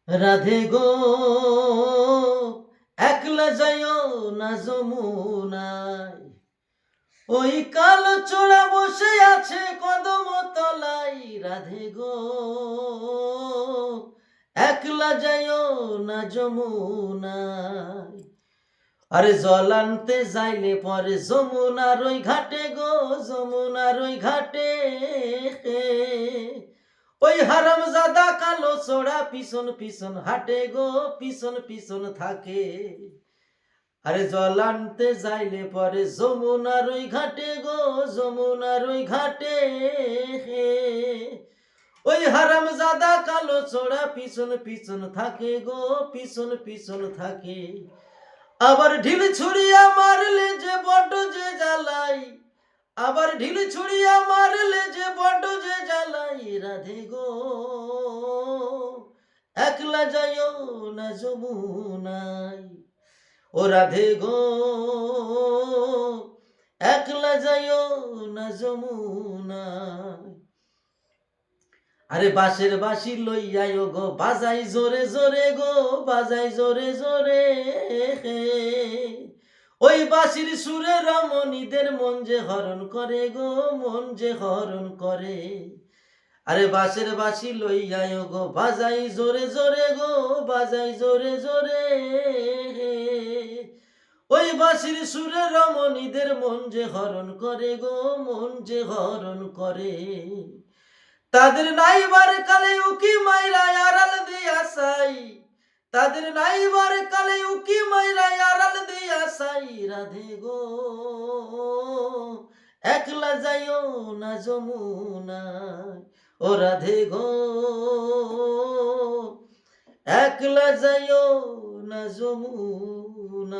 রাধে গো একলা যাইও না যমুনায়, ওই কালো চোরা বসে আছে কদম তলায়। রাধে গো একলা যাইও না যমুনায়, আরে জল আনতে যাইলে পরে যমুনার ওই ঘাটে গো, যমুনার ওই ঘাটে ওই হারামজাদা কালো ছোড়া পিছন পিছন হাঁটে গো, পিছন পিছন থাকে। আরে জল আনতে যাইলে পরে যমুনার ওই ঘাটে গো, যমুনার ওই ঘাটে ওই হারামজাদা কালো ছোড়া পিছন পিছন থাকে গো, পিছন পিছন থাকে। আবার ঢিল ছুড়িয়া মারলে যে বড্ড যে জ্বালাই, আবার ঢিল ছুড়িয়া মারলে যে বড্ড যে জ্বালাই। রাধে গো একলা যাইও না যমুনায়, ও রাধে গো একলা যাইও না যমুনায়। আরে বাঁশের বাঁশি লইয়াই গো বাজাই জোরে জোরে গো, বাজাই জোরে জোরে। ওই বাঁশির সুরে রমণীদের মন যে হরণ করে গো, মন যে হরণ করে। আরে বাঁশের বাঁশি লইয়াই গো বাজাই জোরে জোরে গো, বাজাই জোরে জোরে। ওই বাঁশির সুরে রমণীদের মন যে হরণ করে গো, মন যে হরণ করে। তাদের নাইবার কালে উকি মাইরা আড়াল দিয়া সাই, তাদের নাইবার কালে উকি মাইরা আড়াল দিয়া সাই। রাধে গো একলা যাইও না যমুনায়, ও রাধে গো একলা যাইও না যমুনায়।